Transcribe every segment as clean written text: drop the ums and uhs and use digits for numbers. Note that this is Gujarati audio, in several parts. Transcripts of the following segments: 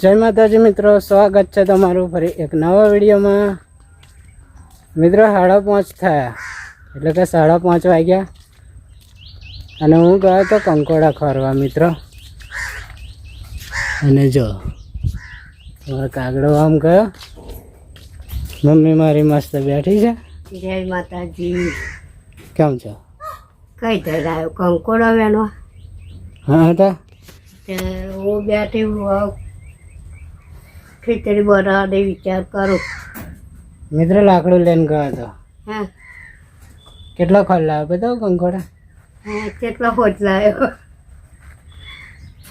जय माताजी मित्रों, स्वागत है तमारू फरी एक नवा वीडियो में। मित्रों 5:30 थया એટલે કે 5:30 વાગ્યા અને હું ગયો તો કંકોડા ખોરવા મિત્રો। અને જો મારો કાગડો આમ ગયો, મમ્મી મારી મસ્ત બેઠી છે। જય માતાજી। કેમ છો? કઈ ધરાયો કંકોડો વેનો? હા હતા તે હું બેઠી ખીચડી બનાવવાનો વિચાર કરું મિત્ર। લાકડું લઈને ગયો હતો। હા કેટલો ખોલ લાવ્યો બતાવો કંકોડા? હા કેટલો હોજ લાવ્યો?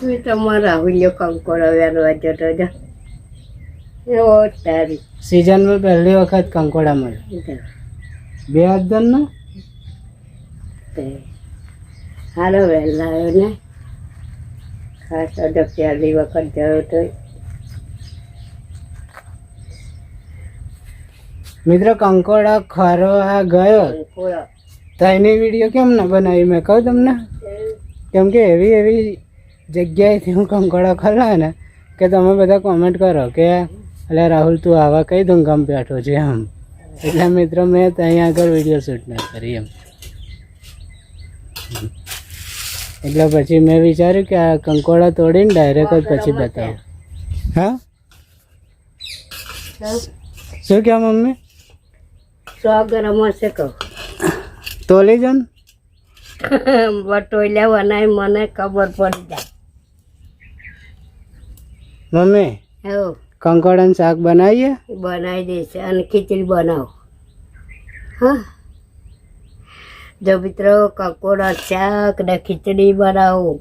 મેં તમારા રાહુલ્યો કંકોડો વેનવા જતો હતો એવો તારી સિઝનમાં પહેલી વખત કંકોડા મળે। 2000 નો હારો વેલ લાવ્યો ને ખાસ તો પહેલી વખત ગયો તો। મિત્ર કંકોડા ખોરવા ગયો તો એની વિડીયો કેમ ના બનાવી મેં કહું તમને? કેમ કે એવી જગ્યાએથી હું કંકોડા ખોલાવે ને કે તમે બધા કોમેન્ટ કરો કે અલે રાહુલ તું આવા કઈ ધૂમધામ બેઠો છે એમ। એટલે મિત્રો મેં ત્યાં આગળ વિડીયો શૂટ ના કરી એમ। એટલે પછી મેં વિચાર્યું કે આ કંકોડા તોડીને ડાયરેક્ટ જ પછી બતાવું। હા શું કહો મમ્મી? 100 ગ્રામ હશે કહું તોલી જો ને બટોલ્યા બનાવી મને ખબર પડી જાય। મમ્મી એવું કંકોડાનું શાક બનાવીએ? બનાવી દેશે અને ખીચડી બનાવો। હા જો મિત્રો કંકોડા શાક ને ખીચડી બનાવો।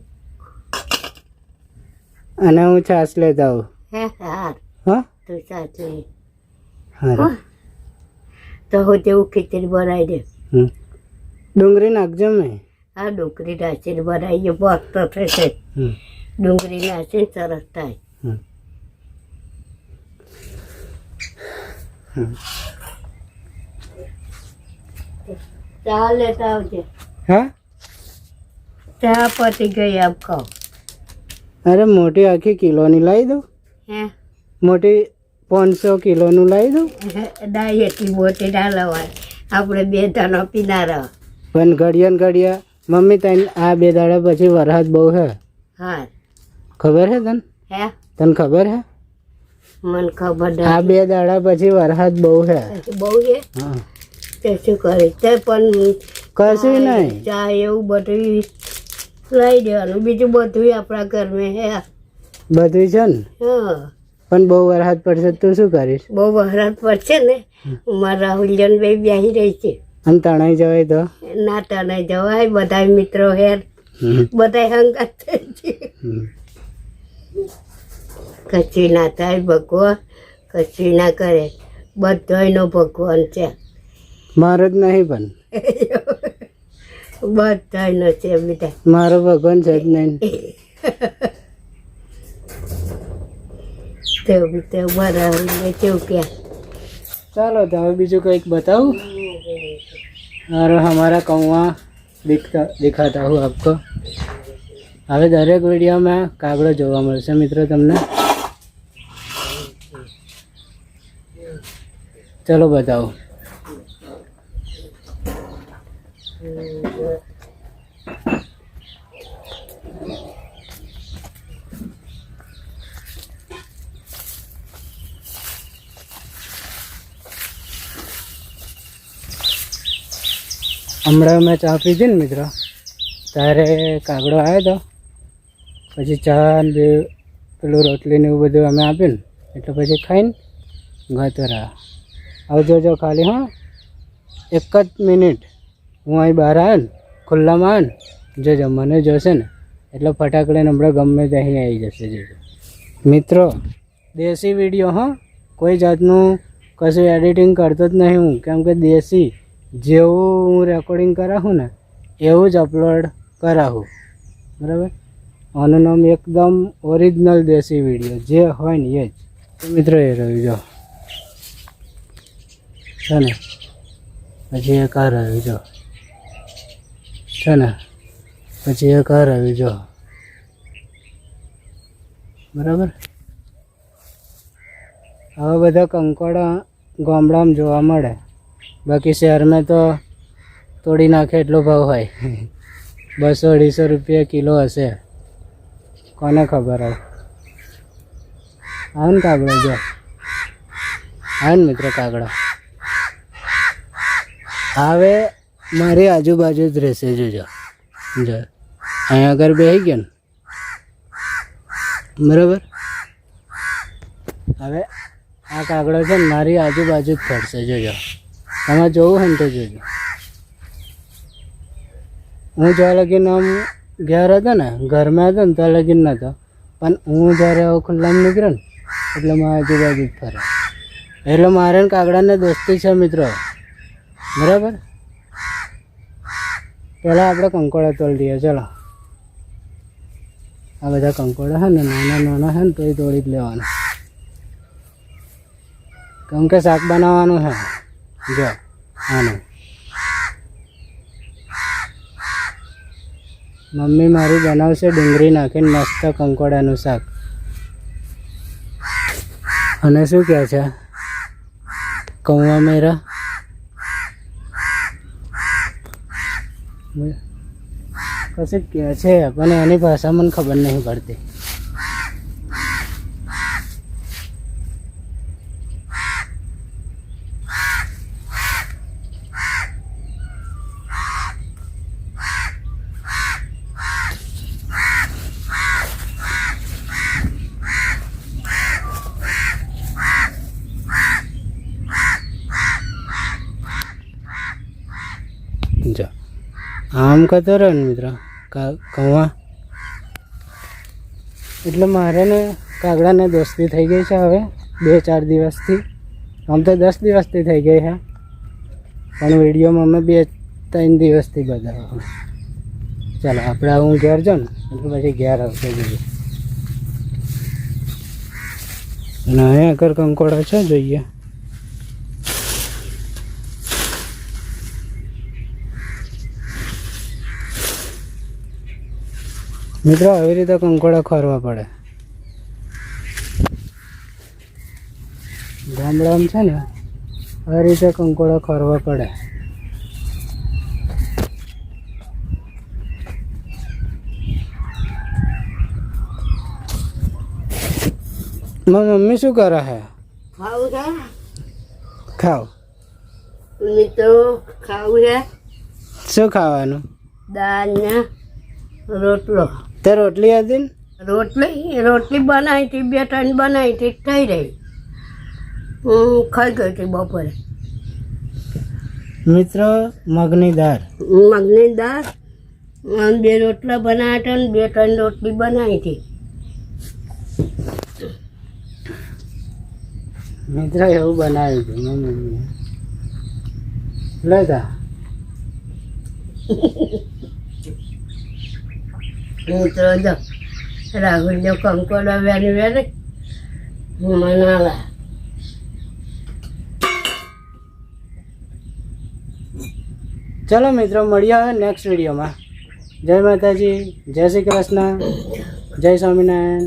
અને હું છાશ લેતા આવું। હે હા હા તું સાચી હા તો હું તેવું ખીચડી બનાવી દે। ડુંગળી નાખજો મેં। હા ડુંગળી નાખીને બનાવીએ મસ્ત થશે। ડુંગળી નાખીને સરસ થાય। ચા લેતા આવજે। હા ચા પતી ગઈ આમ કહું। અરે મોટી આખી કિલોની લાવી દઉં? હે મોટી 500 કિલોનું લાવી દઉં? દાઈ એટલી મોટી ના લવાય, આપણે 2 જણો પીનારા। પણ ઘડિયા ને ઘડિયા મમ્મી તને આ 2 દાડા પછી વરસાદ બહુ હે। હા ખબર હે તને? હે તને ખબર હે? મને ખબર આ 2 દાડા પછી વરસાદ બહુ હે। બહુ છે હા તે શું કરે તે પણ કશું નહીં, ચા એવું બધું લઈ દેવાનું, બીજું બધું આપણા ઘરમાં હે। બધું છે ને, હા પણ બહુ વરસાદ પડશે તું શું કરીશ? બહુ વરસાદ પડશે ને મારા રાહુલજન બે બેસી રહી છે। અને તણાઈ જવાય તો? ના તને જવાય, બધા મિત્રો હેર બધા હંગાત થઈ છે। કચ્છી ના થાય ભગવાન, કચ્છી ના કરે, બધાયનો ભગવાન છે। મારો જ નહીં પણ બધાયનો છે બધા। મારો ભગવાન છે જ નહીં। તેવું તેવું મારા કેવું ક્યાં ચાલો તો હવે બીજું કંઈક बताऊं? और हमारा कौवा दिखाता हूँ आपको। હવે દરેક વિડીયોમાં કાગડો જોવા મળશે મિત્રો તમને। ચલો બતાવો। હમણાં મેં ચા પીધી ને મિત્રો ત્યારે કાગડો આવ્યો હતો, પછી ચા ને પેલું રોટલી ને એવું બધું અમે આપ્યું ને એટલે પછી ખાઈને ગાતો રહ્યા। આવજો જો ખાલી હા 1 જ મિનિટ હું અહીં બહાર આવ્યો ને ખુલ્લામાં આવ્યો ને જોજો મને જોશે ને એટલે ફટાકડીને હમણાં ગમે ત્યાં આવી જશે જોજો મિત્રો। દેશી વિડીયો હા, કોઈ જાતનું કશું એડિટિંગ કરતો જ નહીં હું, કેમ કે દેશી જેવું હું રેકોર્ડિંગ કરાવું ને એવું જ અપલોડ કરાવું બરાબર। આનું નામ એકદમ ઓરિજિનલ દેશી વિડીયો જે હોય ને એ જ મિત્રો। એ રહ્યું જો છે ને, પછી એક આ રહ્યું જો છે ને, પછી એક આ રહ્યું જો બરાબર। આવા બધા કંકોડા ગામડામાં જોવા મળે, બાકી શહેરમાં તો તોડી નાખે એટલો ભાવ હોય. 200-250 રૂપિયા કિલો હશે, કોને ખબર હોય. આવે ને કાગડો, જો આવે ને મિત્રો કાગડો. હવે મારી આજુબાજુ જ રહેશે. જોજો, જો અહીંયા આગળ બેસી ગયો ને, બરાબર. હવે આ કાગડો છે ને મારી આજુબાજુ જ ફરશે. જોજો, તમે જોવું હોય ને તો જોજો. હું જ્યાં લગીને આમ ઘેર હતો ને, ઘરમાં હતો ને ત્યાં લગીને નહોતો, પણ હું જ્યારે આવું ખુલ્લામાં નીકળ્યો ને એટલે મારા આજુબાજુ જ ફરે. એટલે મારે ને કાગડાને દોસ્તી છે મિત્રો, બરાબર. પહેલાં આપણે કંકોડા તોડી દઈએ. ચલો, આ બધા કંકોડા છે ને નાના છે ને તો એ તોડી જ લેવાના, કેમ કે શાક બનાવવાનું છે. જો આનું મમ્મી મારી બનાવશે ડુંગળી નાખીને મસ્ત કંકોડાનું શાક. અને શું કહે છે કૌવા મેરા, કશું કહે છે પણ એની ભાષા મને ખબર નહીં પડતી. જો આમ કહેતો રહ્યો ને મિત્રો કૌવા. એટલે મારે ને કાગડાને દોસ્તી થઈ ગઈ છે હવે 2-4 દિવસથી. આમ તો 10 દિવસથી થઈ ગઈ છે, પણ વિડીયોમાં અમે 2-3 દિવસથી બતાવો. ચાલો આપણે હું ઘેર જાઉં ને એટલે પછી ઘેર આવશે. જોઈએ અને અહીંયા આગળ કંકોડા છે, જોઈએ. મિત્રો આવી રીતે કંકોડા ખોરવા પડે. ગામડામાં છે ને આ રીતે કંકોડા ખોરવા પડે. મારી મમ્મી શું કરે છે? ખાવું છે ખાવ મિત્રો, ખાવું છે. શું ખાવાનું? દાળ ને રોટલો. તે રોટલી હતી ને? રોટલી બનાવી હતી, 2-3 બનાવી હતી, થઈ રહી. હું ખાઈ ગઈ હતી બપોરે. મિત્રો મગની દાળ, મગની દાળ અને 2 રોટલા બનાવ્યા હતા ને 2-3 રોટલી બનાવી હતી. મિત્રો એવું બનાવ્યું હતું મમ્મીએ. લેતા મિત્રો જો રાહુલ જો કંકોડા વેરી મનાવા. ચલો મિત્રો, મળીએ હવે નેક્સ્ટ વિડીયોમાં. જય માતાજી, જય શ્રી કૃષ્ણ, જય સ્વામિનારાયણ.